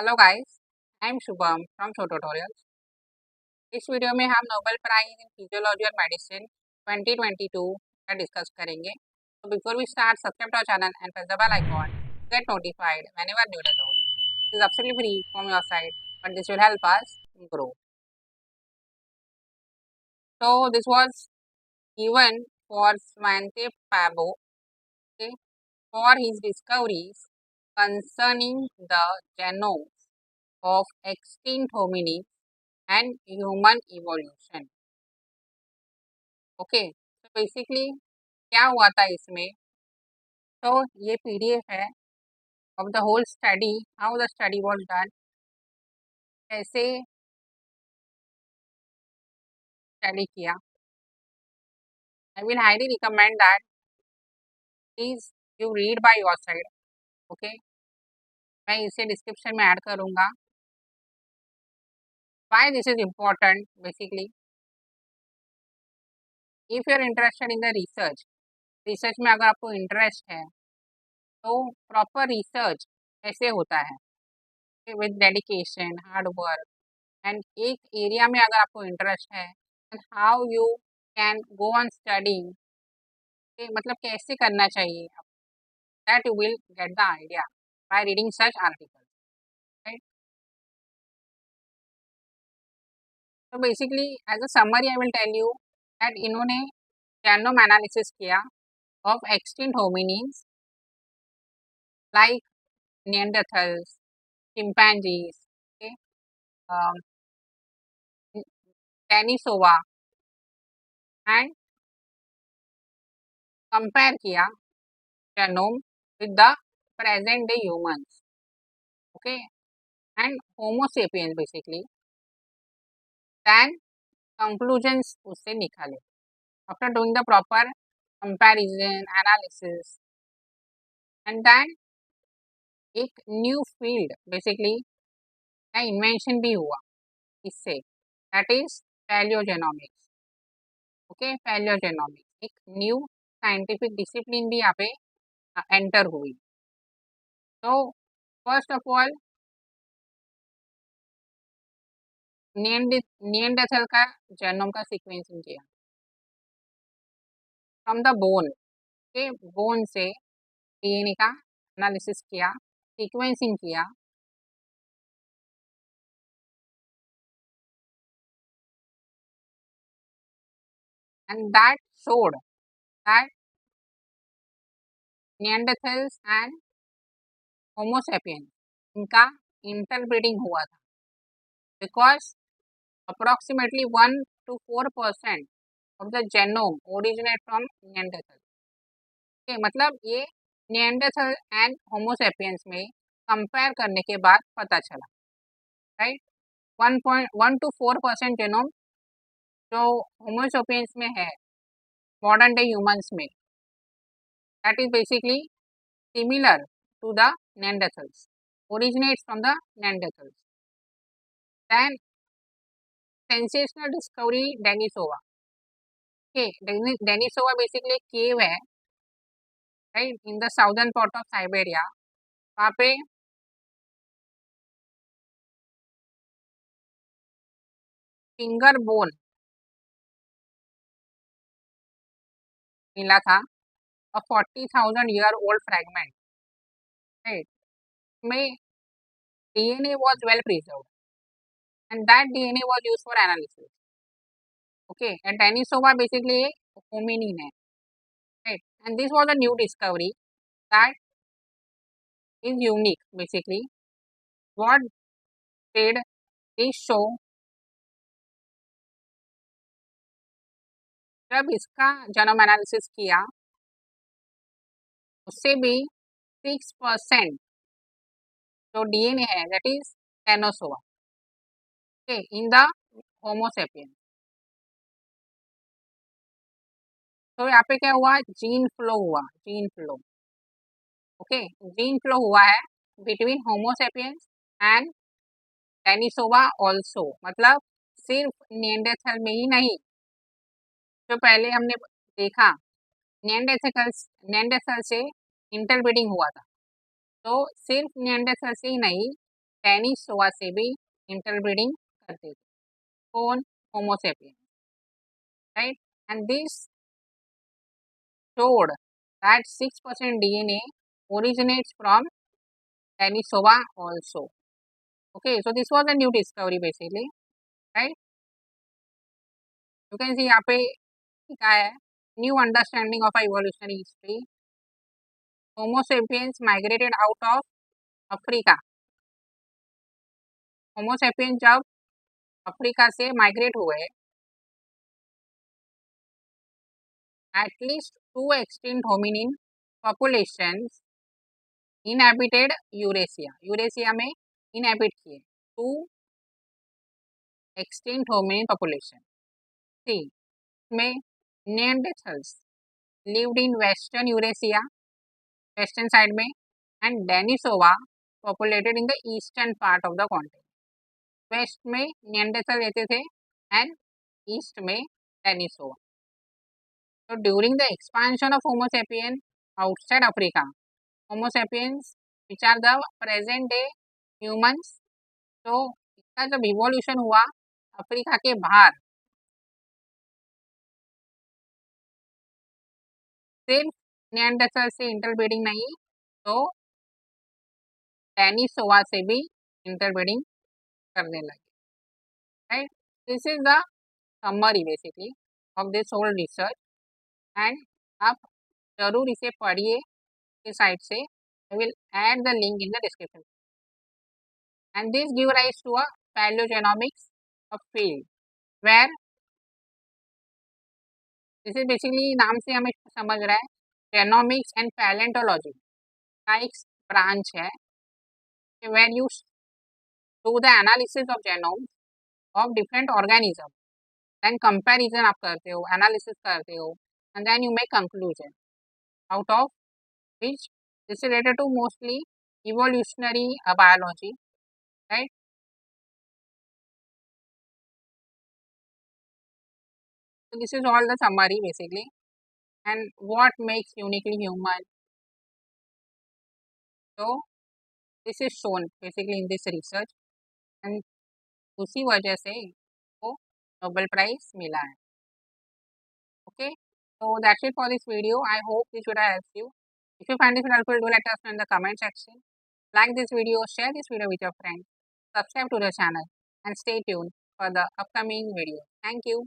Hello guys, I am Shubham from show tutorials. इस video में हम नोबेल प्राइज इन फिजियोलॉजी और मेडिसिन 2022 का डिस्कस करेंगे। तो before we start, subscribe to our channel and press the bell icon to get notified whenever new video upload. It is absolutely free from your side, but this will help us grow. So this was given for Svante Pabo, okay, for his discoveries concerning the genomes of extinct hominids and human evolution. Okay, तो basically क्या हुआ था इसमें? तो ये PDF है of the whole study, how the study was done, कैसे study किया। I will highly recommend that please you read by your side. Okay, मैं इसे डिस्क्रिप्शन में ऐड करूँगा। Why this is important? Basically if you are interested in the research, research में अगर आपको interest है तो प्रॉपर रिसर्च कैसे होता है with dedication, hard work, and एक एरिया में अगर आपको इंटरेस्ट है and how you can go on studying, मतलब कैसे करना चाहिए, that you will get the idea by reading such article, right. तो basically as a summary I will tell you that इन्होंने जेनोम एनालिसिस किया of extinct hominins like Neanderthals, chimpanzees, Denisova, and compare किया genome with the present day humans, okay, and homo sapiens basically, then conclusions उससे निकाले after doing the proper comparison analysis, and then एक new field basically का invention भी हुआ इससे, that is paleogenomics, okay, paleogenomics एक new scientific discipline भी यहाँ पे एंटर हुई। तो फर्स्ट ऑफ ऑल निएंडरथल का जेनोम का सीक्वेंसिंग किया फ्रॉम द बोन, के बोन से डीएनए का एनालिसिस किया, सीक्वेंसिंग किया, and that showed that Neanderthals and homo sapiens इनका इंटरब्रीडिंग हुआ था, because approximately 1 to 4% of the genome originate from Neanderthal. के मतलब ये निएंडरथल एंड होमो सेपियंस में कंपेयर करने के बाद पता चला, राइट। 1 to 4% जेनोम जो होमो सेपियंस में है मॉडर्न डे ह्यूमंस में, that is basically similar to the Neanderthals, originates from the Neanderthals. Then sensational discovery Denisova. Okay, Denisova basically एक cave है, right, in the southern part of Siberia. वहाँ पे finger bone मिला था, a 40,000 year old fragment, right, में DNA was well preserved and that DNA was used for analysis. Okay, and Denisova basically एक hominin है, right, and this was a new discovery that is unique basically. What did this show? जब इसका genome analysis किया उससे भी 6% जो DNA है that is Denisova, okay, in the Homo sapien. तो यहाँ पे क्या हुआ? जीन फ्लो हुआ, gene flow, okay, gene flow हुआ है between Homo sapiens and Denisova also, मतलब सिर्फ निएंडरथल में ही नहीं, जो पहले हमने देखा निएंडरथल से इंटरब्रीडिंग हुआ था, तो सिर्फ निएंडरथल से ही नहीं, डेनिसोवा से भी इंटरब्रीडिंग करते थे. कौन? Homo sapien, right. And this showed that 6% DNA originates from Denisova also. Okay, so this was a new discovery basically, right? You can see यहाँ पे लिखा है new understanding of evolutionary history. Homo sapiens migrated out of Africa. Homo sapiens जब Africa से migrate हुए, at least 2 extinct hominin populations inhabited Eurasia. Eurasia में inhabit किए 2 extinct hominin population. See, में Neanderthals lived in western Eurasia, western side में, and Denisova populated in the eastern part of the continent. West में Neanderthal रहते थे and east में Denisova. So during the expansion of Homo sapiens outside Africa, Homo sapiens which are the present day humans, तो इसका जब evolution हुआ Africa के बाहर, सिर्फ निएंडरथल से इंटरब्रीडिंग नहीं, तो डेनिसोवा से भी इंटरब्रीडिंग करने लगे, right. This is the summary basically of this whole research. And आप जरूर इसे पढ़िए इस साइट से. I will add the link in the description. And this give rise to a paleogenomics of field where this is basically, नाम से हमें समझ रहा है, जेनोमिक्स एंड पैलेंटोलॉजी का एक ब्रांच है where you do the analysis of genome of different organism, then comparison आप करते हो, एनालिसिस करते हो, and then you make conclusion out of which this is related to mostly evolutionary biology, right. So this is all the summary basically, and what makes uniquely human. So this is shown basically in this research, and उसी वजह से वो Nobel prize मिला है. Okay, so that's it for this video. I hope this would have helped you. If you find this helpful, do let us know in the comment section. Like this video, share this video with your friends, subscribe to the channel, and stay tuned for the upcoming video. Thank you.